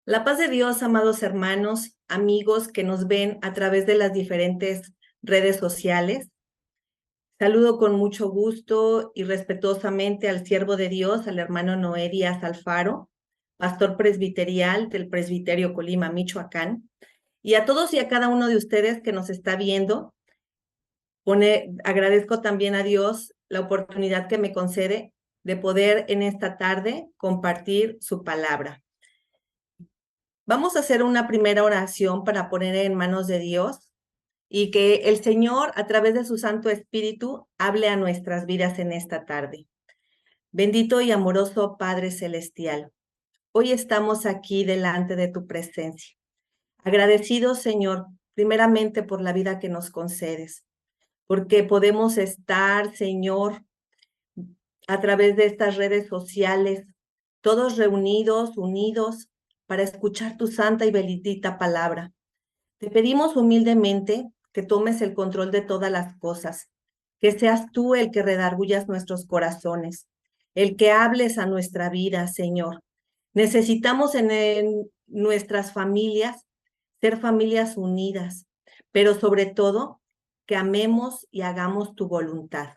La paz de Dios, amados hermanos, amigos que nos ven a través de las diferentes redes sociales. Saludo con mucho gusto y respetuosamente al siervo de Dios, al hermano Noé Díaz Alfaro, pastor presbiterial del Presbiterio Colima, Michoacán, y a todos y a cada uno de ustedes que nos está viendo. Agradezco también a Dios la oportunidad que me concede de poder en esta tarde compartir su palabra. Vamos a hacer una primera oración para poner en manos de Dios y que el Señor, a través de su Santo Espíritu, hable a nuestras vidas en esta tarde. Bendito y amoroso Padre Celestial, hoy estamos aquí delante de tu presencia. Agradecidos, Señor, primeramente por la vida que nos concedes, porque podemos estar, Señor, a través de estas redes sociales, todos reunidos, unidos, para escuchar tu santa y bendita palabra. Te pedimos humildemente que tomes el control de todas las cosas, que seas tú el que redargullas nuestros corazones, el que hables a nuestra vida, Señor. Necesitamos en nuestras familias ser familias unidas, pero sobre todo que amemos y hagamos tu voluntad.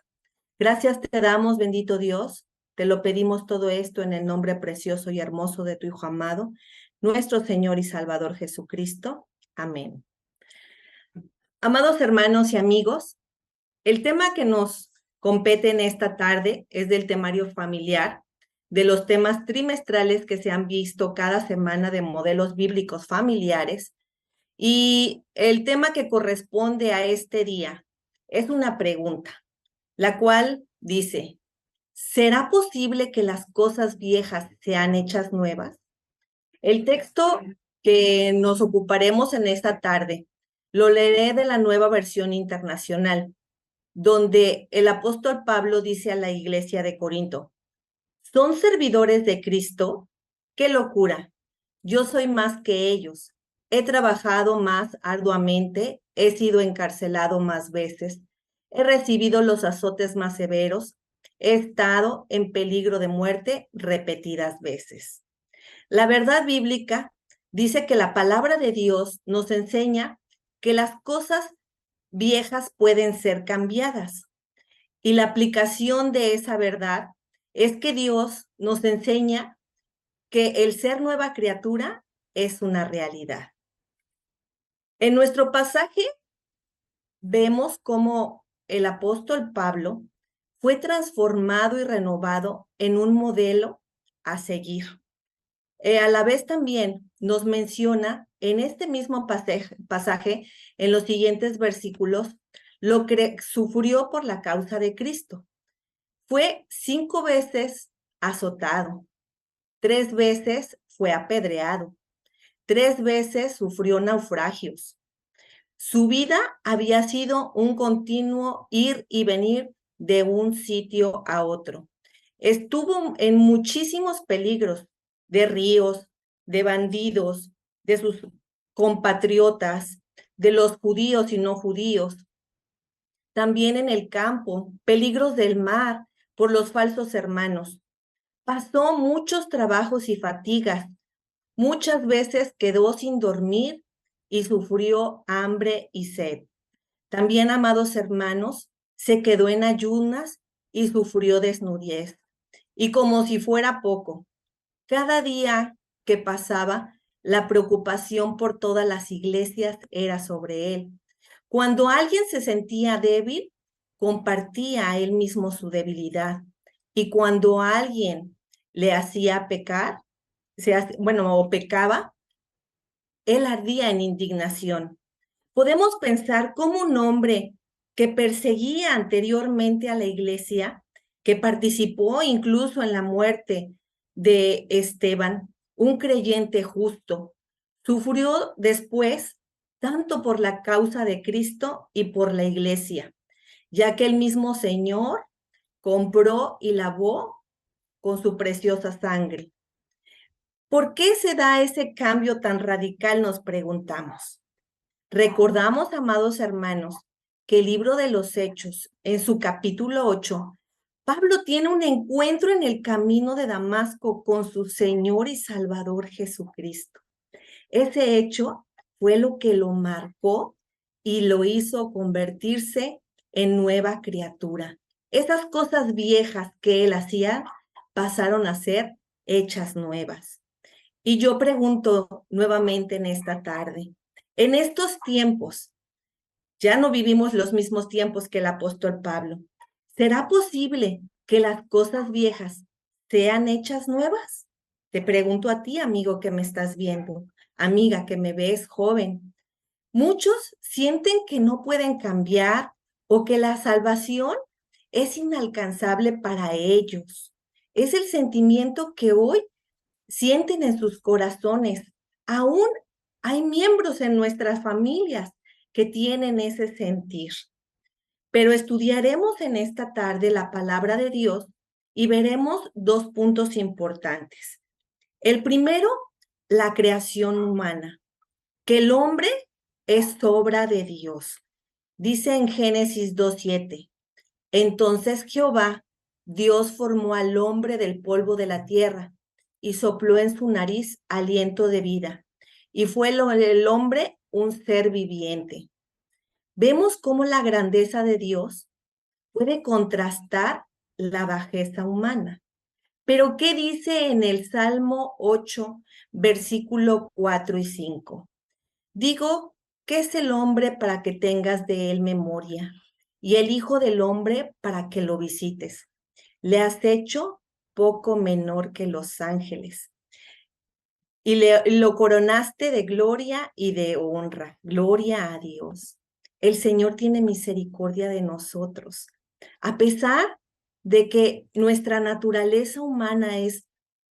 Gracias te damos, bendito Dios. Te lo pedimos todo esto en el nombre precioso y hermoso de tu Hijo amado, nuestro Señor y Salvador Jesucristo. Amén. Amados hermanos y amigos, el tema que nos compete en esta tarde es del temario familiar, de los temas trimestrales que se han visto cada semana de modelos bíblicos familiares. Y el tema que corresponde a este día es una pregunta, la cual dice: ¿será posible que las cosas viejas sean hechas nuevas? El texto que nos ocuparemos en esta tarde lo leeré de la Nueva Versión Internacional, donde el apóstol Pablo dice a la iglesia de Corinto: ¿son servidores de Cristo? ¡Qué locura! Yo soy más que ellos. He trabajado más arduamente, he sido encarcelado más veces, he recibido los azotes más severos, he estado en peligro de muerte repetidas veces. La verdad bíblica dice que la palabra de Dios nos enseña que las cosas viejas pueden ser cambiadas. Y la aplicación de esa verdad es que Dios nos enseña que el ser nueva criatura es una realidad. En nuestro pasaje vemos cómo el apóstol Pablo fue transformado y renovado en un modelo a seguir. A la vez también nos menciona en este mismo pasaje, en los siguientes versículos, lo que sufrió por la causa de Cristo. Fue 5 veces azotado, 3 veces fue apedreado, 3 veces sufrió naufragios. Su vida había sido un continuo ir y venir de un sitio a otro. Estuvo en muchísimos peligros, de ríos, de bandidos, de sus compatriotas, de los judíos y no judíos. También en el campo, peligros del mar por los falsos hermanos. Pasó muchos trabajos y fatigas. Muchas veces quedó sin dormir y sufrió hambre y sed. También, amados hermanos, se quedó en ayunas y sufrió desnudez. Y como si fuera poco, cada día que pasaba, la preocupación por todas las iglesias era sobre él. Cuando alguien se sentía débil, compartía a él mismo su debilidad. Y cuando alguien le hacía pecar, o pecaba, él ardía en indignación. Podemos pensar cómo un hombre que perseguía anteriormente a la iglesia, que participó incluso en la muerte de Esteban, un creyente justo, sufrió después tanto por la causa de Cristo y por la iglesia, ya que el mismo Señor compró y lavó con su preciosa sangre. ¿Por qué se da ese cambio tan radical? Nos preguntamos. Recordamos, amados hermanos, que el libro de los Hechos, en su capítulo 8, Pablo tiene un encuentro en el camino de Damasco con su Señor y Salvador Jesucristo. Ese hecho fue lo que lo marcó y lo hizo convertirse en nueva criatura. Esas cosas viejas que él hacía pasaron a ser hechas nuevas. Y yo pregunto nuevamente en esta tarde, en estos tiempos, ya no vivimos los mismos tiempos que el apóstol Pablo. ¿Será posible que las cosas viejas sean hechas nuevas? Te pregunto a ti, amigo que me estás viendo, amiga que me ves joven. Muchos sienten que no pueden cambiar o que la salvación es inalcanzable para ellos. Es el sentimiento que hoy sienten en sus corazones. Aún hay miembros en nuestras familias que tienen ese sentir. Pero estudiaremos en esta tarde la palabra de Dios y veremos dos puntos importantes. El primero, la creación humana, que el hombre es obra de Dios. Dice en Génesis 2:7, entonces Jehová, Dios formó al hombre del polvo de la tierra y sopló en su nariz aliento de vida, y fue el hombre un ser viviente. Vemos cómo la grandeza de Dios puede contrastar la bajeza humana. Pero ¿qué dice en el Salmo 8, versículo 4 y 5? Digo, ¿qué es el hombre para que tengas de él memoria? Y el hijo del hombre para que lo visites. Le has hecho poco menor que los ángeles. Y lo coronaste de gloria y de honra. Gloria a Dios. El Señor tiene misericordia de nosotros. A pesar de que nuestra naturaleza humana es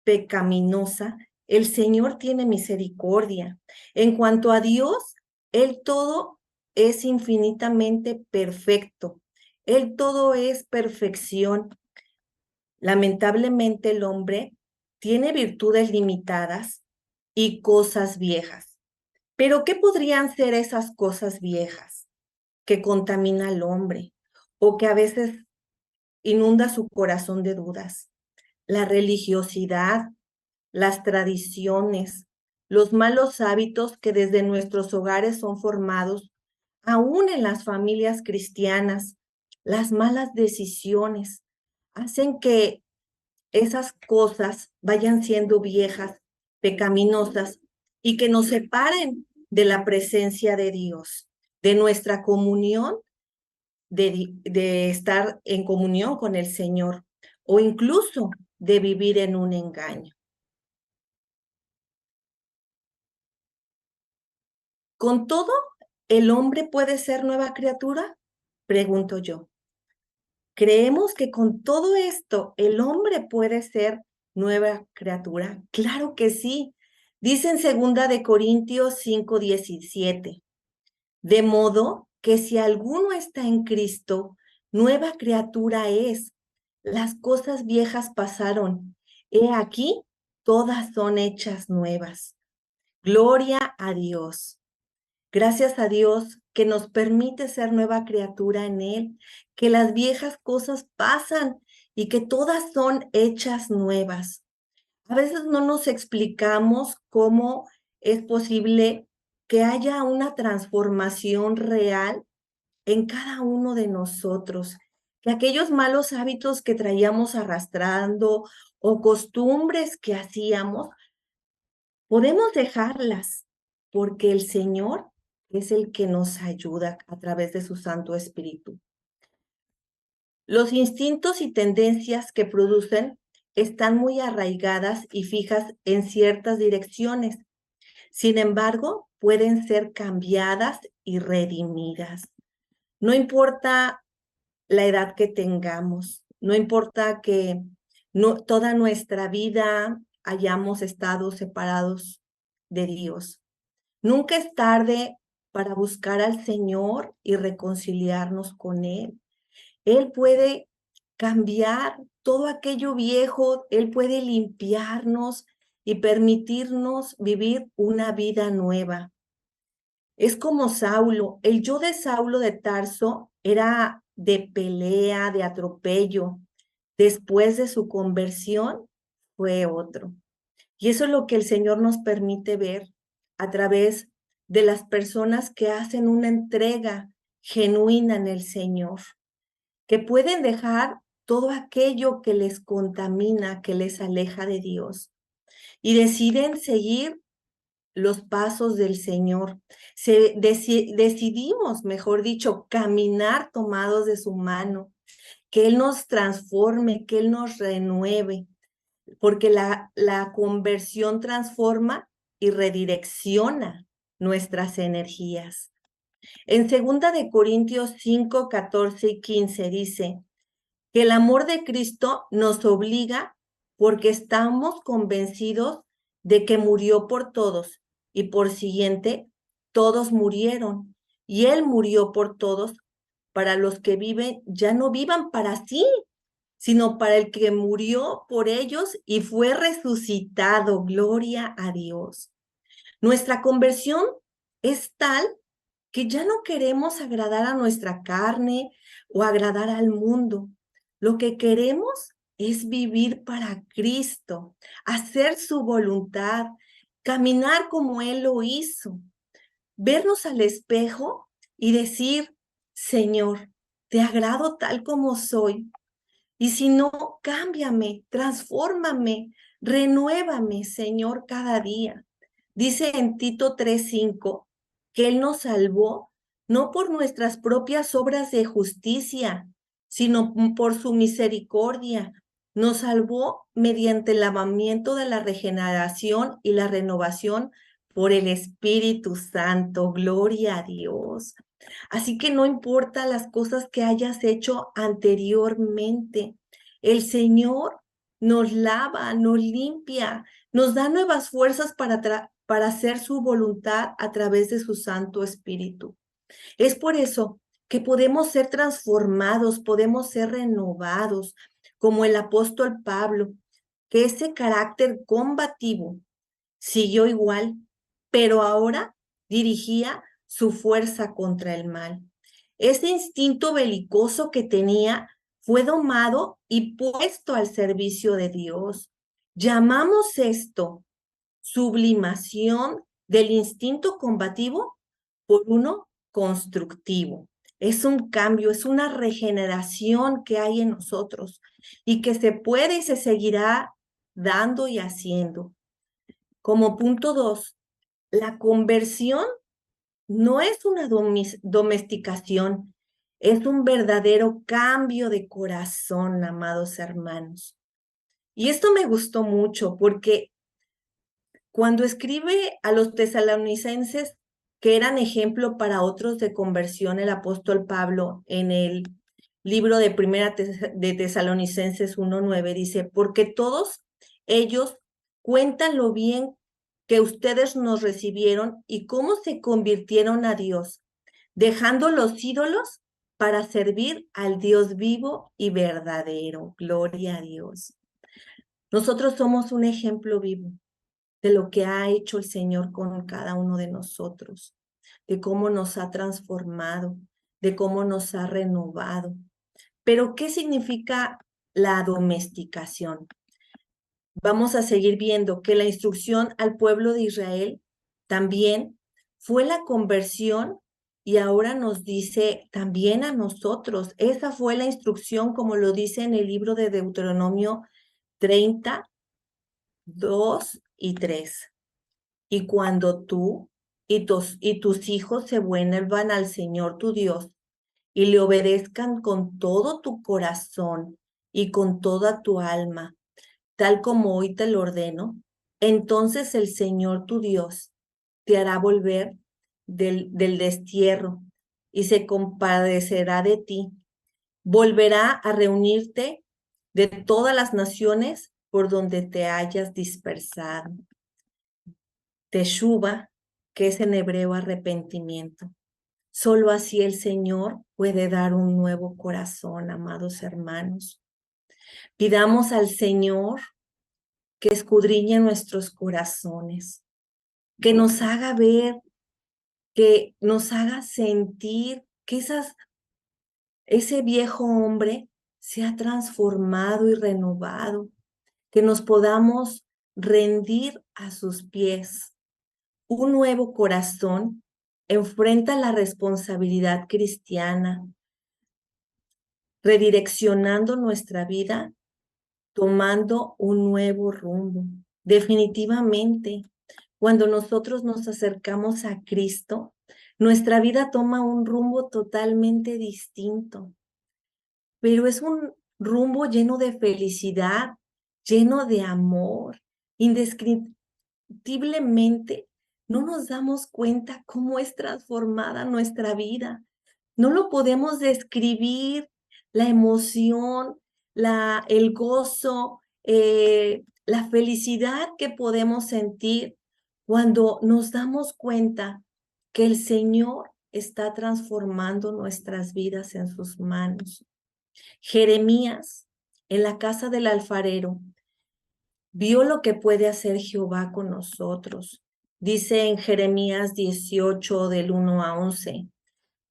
pecaminosa, el Señor tiene misericordia. En cuanto a Dios, Él todo es infinitamente perfecto. Él todo es perfección. Lamentablemente el hombre tiene virtudes limitadas y cosas viejas. Pero ¿qué podrían ser esas cosas viejas que contamina al hombre o que a veces inunda su corazón de dudas? La religiosidad, las tradiciones, los malos hábitos que desde nuestros hogares son formados, aún en las familias cristianas, las malas decisiones, hacen que esas cosas vayan siendo viejas, pecaminosas y que nos separen de la presencia de Dios, de nuestra comunión, de estar en comunión con el Señor o incluso de vivir en un engaño. ¿Con todo, el hombre puede ser nueva criatura? Pregunto yo. ¿Creemos que con todo esto el hombre puede ser nueva criatura? Claro que sí. Dice en 2 Corintios 5:17. De modo que si alguno está en Cristo, nueva criatura es. Las cosas viejas pasaron. He aquí, todas son hechas nuevas. Gloria a Dios. Gracias a Dios que nos permite ser nueva criatura en Él, que las viejas cosas pasan y que todas son hechas nuevas. A veces no nos explicamos cómo es posible que haya una transformación real en cada uno de nosotros, que aquellos malos hábitos que traíamos arrastrando o costumbres que hacíamos, podemos dejarlas porque el Señor es el que nos ayuda a través de su Santo Espíritu. Los instintos y tendencias que producen están muy arraigadas y fijas en ciertas direcciones. Sin embargo, pueden ser cambiadas y redimidas. No importa la edad que tengamos, no importa que toda nuestra vida hayamos estado separados de Dios. Nunca es tarde para buscar al Señor y reconciliarnos con Él. Él puede cambiar todo aquello viejo, Él puede limpiarnos y permitirnos vivir una vida nueva. Es como Saulo, el yo de Saulo de Tarso era de pelea, de atropello. Después de su conversión fue otro. Y eso es lo que el Señor nos permite ver a través de las personas que hacen una entrega genuina en el Señor, que pueden dejar todo aquello que les contamina, que les aleja de Dios, y deciden seguir los pasos del Señor. Decidimos, mejor dicho, caminar tomados de su mano, que Él nos transforme, que Él nos renueve, porque la conversión transforma y redirecciona nuestras energías. En 2 Corintios 5, 14 y 15 dice que el amor de Cristo nos obliga porque estamos convencidos de que murió por todos y por siguiente todos murieron y Él murió por todos para los que viven, ya no vivan para sí, sino para el que murió por ellos y fue resucitado. Gloria a Dios. Nuestra conversión es tal que ya no queremos agradar a nuestra carne o agradar al mundo. Lo que queremos es vivir para Cristo, hacer su voluntad, caminar como Él lo hizo, vernos al espejo y decir, Señor, te agrado tal como soy. Y si no, cámbiame, transfórmame, renuévame, Señor, cada día. Dice en Tito 3:5 que Él nos salvó no por nuestras propias obras de justicia, sino por su misericordia. Nos salvó mediante el lavamiento de la regeneración y la renovación por el Espíritu Santo. Gloria a Dios. Así que no importa las cosas que hayas hecho anteriormente, el Señor nos lava, nos limpia, nos da nuevas fuerzas para hacer su voluntad a través de su Santo Espíritu. Es por eso que podemos ser transformados, podemos ser renovados, como el apóstol Pablo, que ese carácter combativo siguió igual, pero ahora dirigía su fuerza contra el mal. Ese instinto belicoso que tenía fue domado y puesto al servicio de Dios. Llamamos esto sublimación del instinto combativo por uno constructivo. Es un cambio, es una regeneración que hay en nosotros y que se puede y se seguirá dando y haciendo. Como punto 2, la conversión no es una domesticación, es un verdadero cambio de corazón, amados hermanos. Y esto me gustó mucho porque cuando escribe a los tesalonicenses, que eran ejemplo para otros de conversión, el apóstol Pablo en el libro de Primera de Tesalonicenses 1:9 dice, porque todos ellos cuentan lo bien que ustedes nos recibieron y cómo se convirtieron a Dios, dejando los ídolos para servir al Dios vivo y verdadero. Gloria a Dios. Nosotros somos un ejemplo vivo de lo que ha hecho el Señor con cada uno de nosotros, de cómo nos ha transformado, de cómo nos ha renovado. Pero, ¿qué significa la domesticación? Vamos a seguir viendo que la instrucción al pueblo de Israel también fue la conversión y ahora nos dice también a nosotros. Esa fue la instrucción, como lo dice en el libro de Deuteronomio 32 y 3. Y cuando tú y tus hijos se vuelvan al Señor tu Dios y le obedezcan con todo tu corazón y con toda tu alma, tal como hoy te lo ordeno, entonces el Señor tu Dios te hará volver del destierro y se compadecerá de ti. Volverá a reunirte de todas las naciones por donde te hayas dispersado. Teshuva, que es en hebreo arrepentimiento. Solo así el Señor puede dar un nuevo corazón, amados hermanos. Pidamos al Señor que escudriñe nuestros corazones, que nos haga ver, que nos haga sentir que ese viejo hombre se ha transformado y renovado, que nos podamos rendir a sus pies, un nuevo corazón enfrenta la responsabilidad cristiana, redireccionando nuestra vida, tomando un nuevo rumbo. Definitivamente, cuando nosotros nos acercamos a Cristo, nuestra vida toma un rumbo totalmente distinto, pero es un rumbo lleno de felicidad, lleno de amor, indescriptiblemente. No nos damos cuenta cómo es transformada nuestra vida. No lo podemos describir, la emoción, el gozo, la felicidad que podemos sentir cuando nos damos cuenta que el Señor está transformando nuestras vidas en sus manos. Jeremías, en la casa del alfarero, vio lo que puede hacer Jehová con nosotros. Dice en Jeremías 18, del 1 a 11,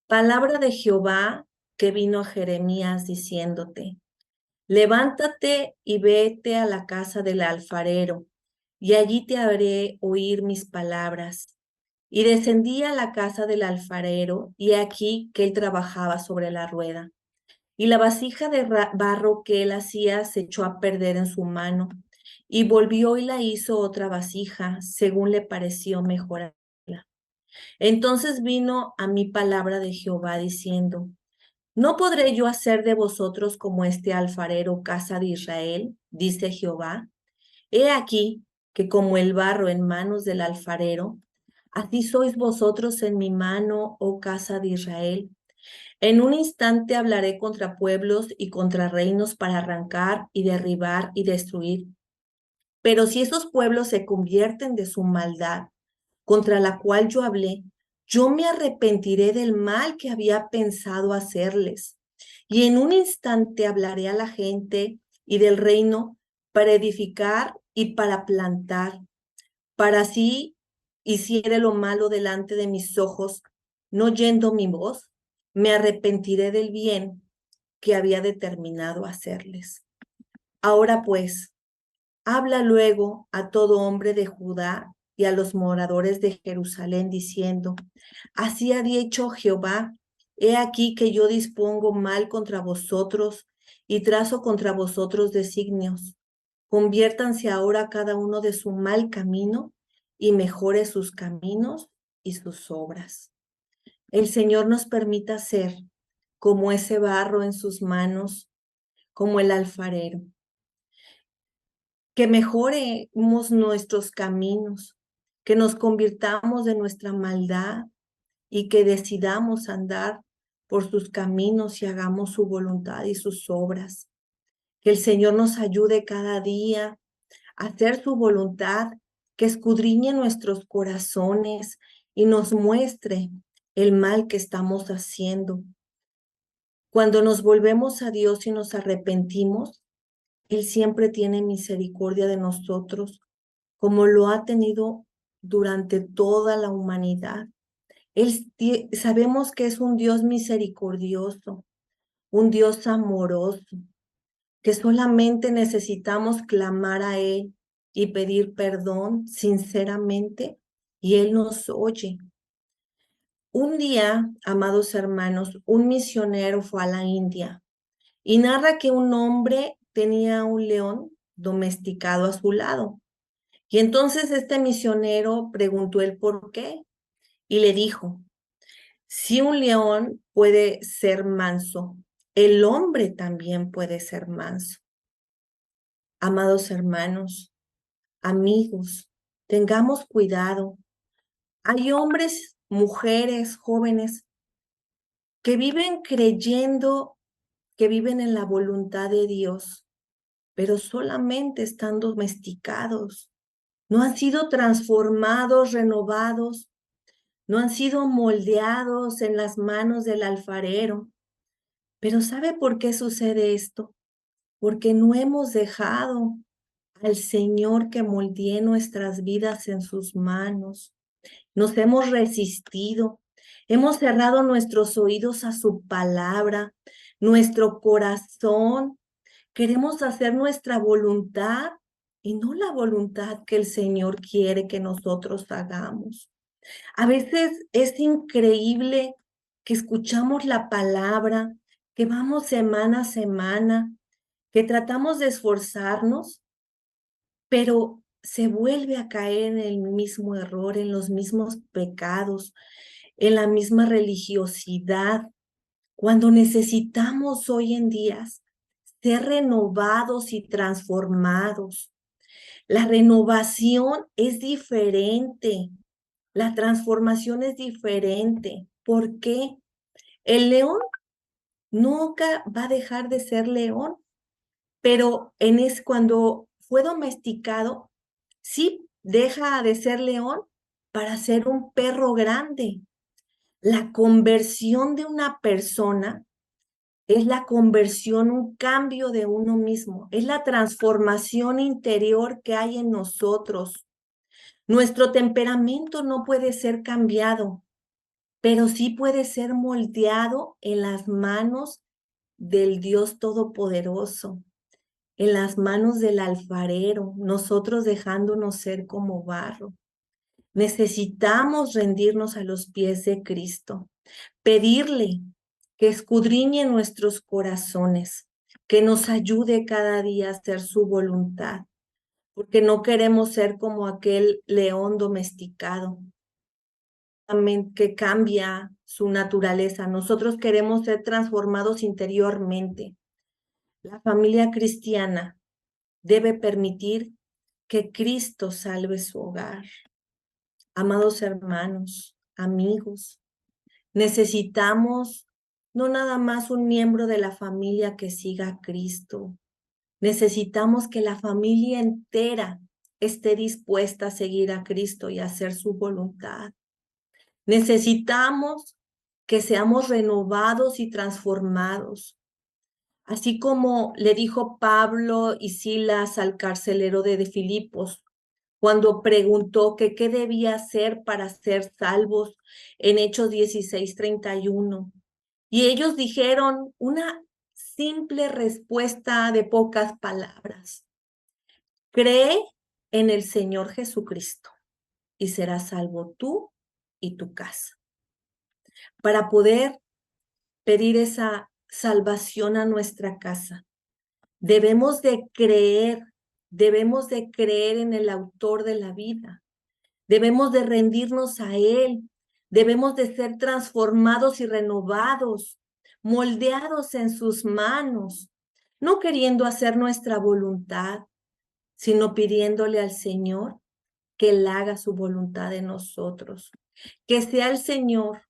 palabra de Jehová que vino a Jeremías diciéndote, levántate y vete a la casa del alfarero, y allí te haré oír mis palabras. Y descendí a la casa del alfarero, y aquí que él trabajaba sobre la rueda. Y la vasija de barro que él hacía se echó a perder en su mano, y volvió y la hizo otra vasija, según le pareció mejor. Entonces vino a mí palabra de Jehová diciendo, ¿no podré yo hacer de vosotros como este alfarero, casa de Israel? Dice Jehová. He aquí que como el barro en manos del alfarero, así sois vosotros en mi mano, oh casa de Israel. En un instante hablaré contra pueblos y contra reinos para arrancar y derribar y destruir. Pero si esos pueblos se convierten de su maldad, contra la cual yo hablé, yo me arrepentiré del mal que había pensado hacerles. Y en un instante hablaré a la gente y del reino para edificar y para plantar, para así hiciere lo malo delante de mis ojos, no oyendo mi voz, me arrepentiré del bien que había determinado hacerles. Ahora pues, habla luego a todo hombre de Judá y a los moradores de Jerusalén, diciendo, así ha dicho Jehová, he aquí que yo dispongo mal contra vosotros y trazo contra vosotros designios. Conviértanse ahora cada uno de su mal camino y mejore sus caminos y sus obras. El Señor nos permita ser como ese barro en sus manos, como el alfarero, que mejoremos nuestros caminos, que nos convirtamos de nuestra maldad y que decidamos andar por sus caminos y hagamos su voluntad y sus obras. Que el Señor nos ayude cada día a hacer su voluntad, que escudriñe nuestros corazones y nos muestre el mal que estamos haciendo. Cuando nos volvemos a Dios y nos arrepentimos, Él siempre tiene misericordia de nosotros, como lo ha tenido durante toda la humanidad. Sabemos que es un Dios misericordioso, un Dios amoroso, que solamente necesitamos clamar a Él y pedir perdón sinceramente, y Él nos oye. Un día, amados hermanos, un misionero fue a la India y narra que un hombre tenía un león domesticado a su lado. Y entonces este misionero preguntó el por qué y le dijo, si un león puede ser manso, el hombre también puede ser manso. Amados hermanos, amigos, tengamos cuidado. Hay hombres, mujeres, jóvenes que viven creyendo que viven en la voluntad de Dios, pero solamente están domesticados. No han sido transformados, renovados, no han sido moldeados en las manos del alfarero. Pero ¿sabe por qué sucede esto? Porque no hemos dejado al Señor que moldee nuestras vidas en sus manos. Nos hemos resistido, hemos cerrado nuestros oídos a su palabra, nuestro corazón. Queremos hacer nuestra voluntad y no la voluntad que el Señor quiere que nosotros hagamos. A veces es increíble que escuchamos la palabra, que vamos semana a semana, que tratamos de esforzarnos, pero se vuelve a caer en el mismo error, en los mismos pecados, en la misma religiosidad, cuando necesitamos hoy en día ser renovados y transformados. La renovación es diferente, la transformación es diferente. ¿Por qué? El león nunca va a dejar de ser león, pero cuando fue domesticado, sí deja de ser león para ser un perro grande. La conversión de una persona es la conversión, un cambio de uno mismo, es la transformación interior que hay en nosotros. Nuestro temperamento no puede ser cambiado, pero sí puede ser moldeado en las manos del Dios Todopoderoso, en las manos del alfarero, nosotros dejándonos ser como barro. Necesitamos rendirnos a los pies de Cristo, pedirle que escudriñe nuestros corazones, que nos ayude cada día a hacer su voluntad, porque no queremos ser como aquel león domesticado que cambia su naturaleza. Nosotros queremos ser transformados interiormente. La familia cristiana debe permitir que Cristo salve su hogar. Amados hermanos, amigos, necesitamos no nada más un miembro de la familia que siga a Cristo. Necesitamos que la familia entera esté dispuesta a seguir a Cristo y a hacer su voluntad. Necesitamos que seamos renovados y transformados. Así como le dijo Pablo y Silas al carcelero de Filipos, cuando preguntó que qué debía hacer para ser salvos en Hechos 16:31. Y ellos dijeron una simple respuesta de pocas palabras. Cree en el Señor Jesucristo y serás salvo tú y tu casa. Para poder pedir esa salvación a nuestra casa, debemos de creer en el autor de la vida. Debemos de rendirnos a Él. Debemos de ser transformados y renovados, moldeados en sus manos, no queriendo hacer nuestra voluntad, sino pidiéndole al Señor que Él haga su voluntad en nosotros. Que sea el Señor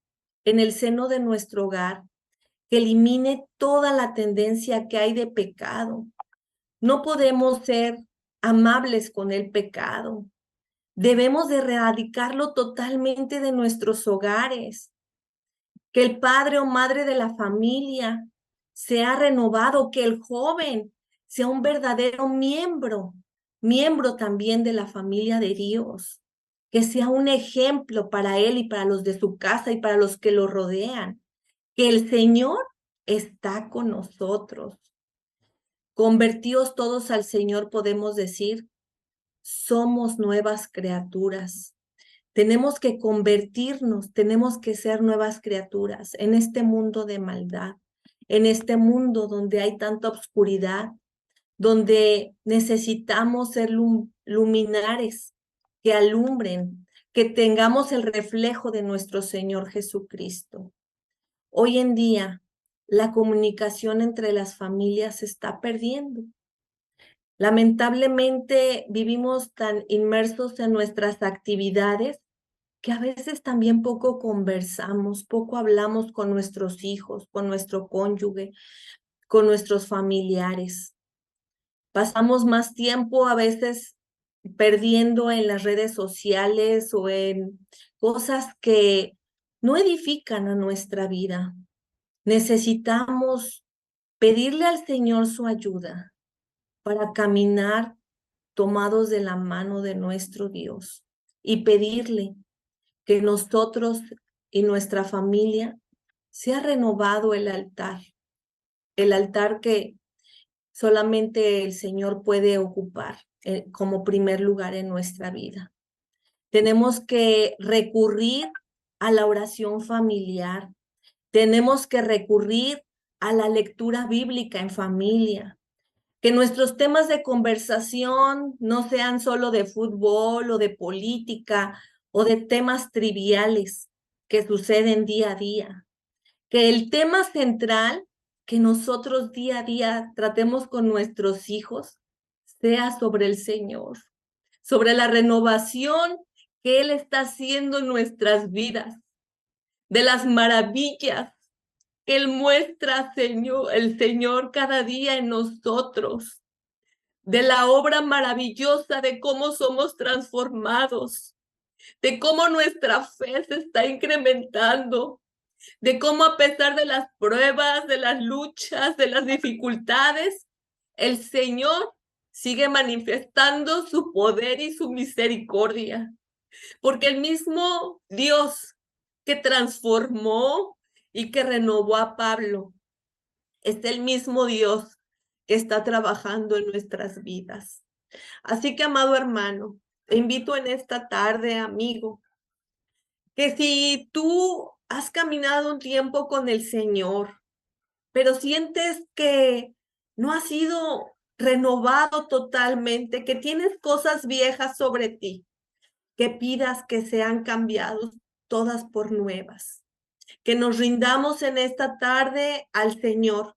en el seno de nuestro hogar, que elimine toda la tendencia que hay de pecado. No podemos ser amables con el pecado. Debemos de erradicarlo totalmente de nuestros hogares. Que el padre o madre de la familia sea renovado, que el joven sea un verdadero miembro también de la familia de Dios, que sea un ejemplo para él y para los de su casa y para los que lo rodean, que el Señor está con nosotros. Convertidos todos al Señor, podemos decir, somos nuevas criaturas. Tenemos que convertirnos, tenemos que ser nuevas criaturas en este mundo de maldad, en este mundo donde hay tanta oscuridad, donde necesitamos ser luminares que alumbren, que tengamos el reflejo de nuestro Señor Jesucristo. Hoy en día, la comunicación entre las familias se está perdiendo. Lamentablemente vivimos tan inmersos en nuestras actividades que a veces también poco conversamos, poco hablamos con nuestros hijos, con nuestro cónyuge, con nuestros familiares. Pasamos más tiempo a veces perdiendo en las redes sociales o en cosas que no edifican a nuestra vida. Necesitamos pedirle al Señor su ayuda para caminar tomados de la mano de nuestro Dios y pedirle que nosotros y nuestra familia sea renovado el altar que solamente el Señor puede ocupar como primer lugar en nuestra vida. Tenemos que recurrir a la oración familiar. Tenemos que recurrir a la lectura bíblica en familia. Que nuestros temas de conversación no sean solo de fútbol o de política o de temas triviales que suceden día a día. Que el tema central que nosotros día a día tratemos con nuestros hijos sea sobre el Señor, sobre la renovación que Él está haciendo en nuestras vidas, de las maravillas que Él muestra, Señor, el Señor cada día en nosotros, de la obra maravillosa de cómo somos transformados, de cómo nuestra fe se está incrementando, de cómo a pesar de las pruebas, de las luchas, de las dificultades, el Señor sigue manifestando su poder y su misericordia, porque el mismo Dios que transformó y que renovó a Pablo es el mismo Dios que está trabajando en nuestras vidas. Así que, amado hermano, te invito en esta tarde, amigo, que si tú has caminado un tiempo con el Señor, pero sientes que no has sido renovado totalmente, que tienes cosas viejas sobre ti, que pidas que sean cambiados todas por nuevas, que nos rindamos en esta tarde al Señor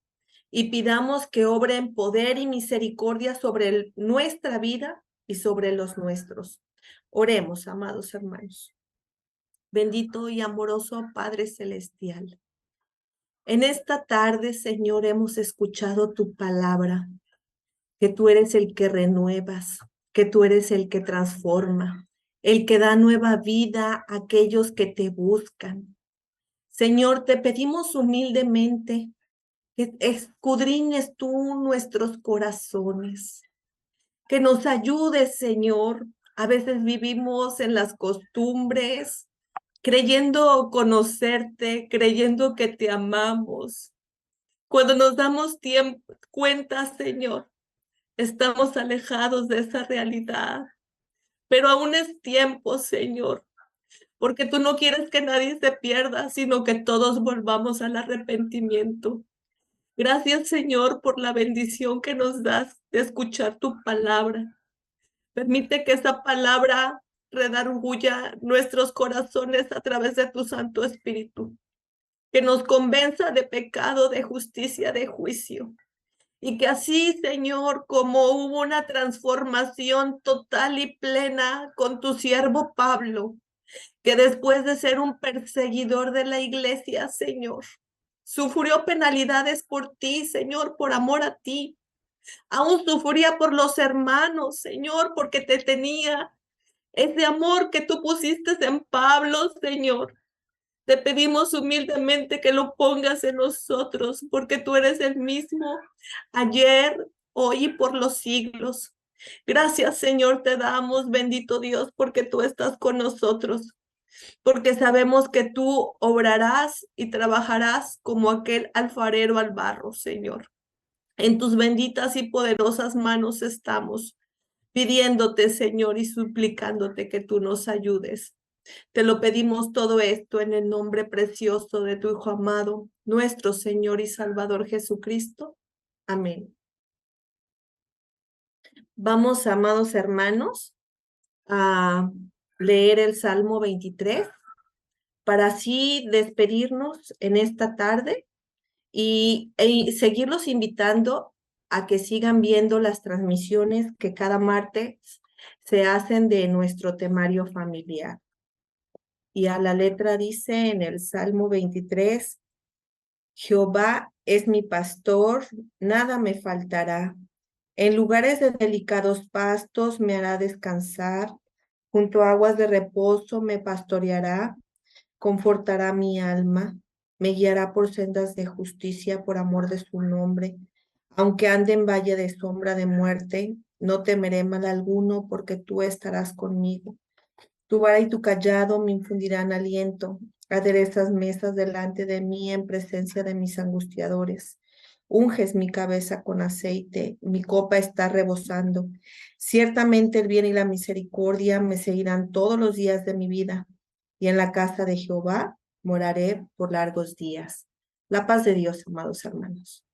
y pidamos que obre en poder y misericordia sobre nuestra vida y sobre los nuestros. Oremos, amados hermanos. Bendito y amoroso Padre Celestial. En esta tarde, Señor, hemos escuchado tu palabra, que tú eres el que renuevas, que tú eres el que transforma, el que da nueva vida a aquellos que te buscan. Señor, te pedimos humildemente que escudriñes tú nuestros corazones, que nos ayudes, Señor. A veces vivimos en las costumbres, creyendo conocerte, creyendo que te amamos. Cuando nos damos cuenta, Señor, estamos alejados de esa realidad. Pero aún es tiempo, Señor, porque tú no quieres que nadie se pierda, sino que todos volvamos al arrepentimiento. Gracias, Señor, por la bendición que nos das de escuchar tu palabra. Permite que esa palabra redarguya nuestros corazones a través de tu Santo Espíritu, que nos convenza de pecado, de justicia, de juicio. Y que así, Señor, como hubo una transformación total y plena con tu siervo Pablo, que después de ser un perseguidor de la iglesia, Señor, sufrió penalidades por ti, Señor, por amor a ti. Aún sufría por los hermanos, Señor, porque te tenía. Ese amor que tú pusiste en Pablo, Señor, te pedimos humildemente que lo pongas en nosotros, porque tú eres el mismo ayer, hoy y por los siglos. Gracias, Señor, te damos, bendito Dios, porque tú estás con nosotros, porque sabemos que tú obrarás y trabajarás como aquel alfarero al barro, Señor. En tus benditas y poderosas manos estamos, pidiéndote, Señor, y suplicándote que tú nos ayudes. Te lo pedimos todo esto en el nombre precioso de tu Hijo amado, nuestro Señor y Salvador Jesucristo. Amén. Vamos, amados hermanos, a leer el Salmo 23 para así despedirnos en esta tarde y seguirlos invitando a que sigan viendo las transmisiones que cada martes se hacen de nuestro temario familiar. Y a la letra dice en el Salmo 23, Jehová es mi pastor, nada me faltará. En lugares de delicados pastos me hará descansar, junto a aguas de reposo me pastoreará, confortará mi alma, me guiará por sendas de justicia por amor de su nombre. Aunque ande en valle de sombra de muerte, no temeré mal alguno, porque tú estarás conmigo. Tu vara y tu callado me infundirán aliento. Aderezas mesas delante de mí en presencia de mis angustiadores. Unges mi cabeza con aceite, mi copa está rebosando. Ciertamente el bien y la misericordia me seguirán todos los días de mi vida, y en la casa de Jehová moraré por largos días. La paz de Dios, amados hermanos.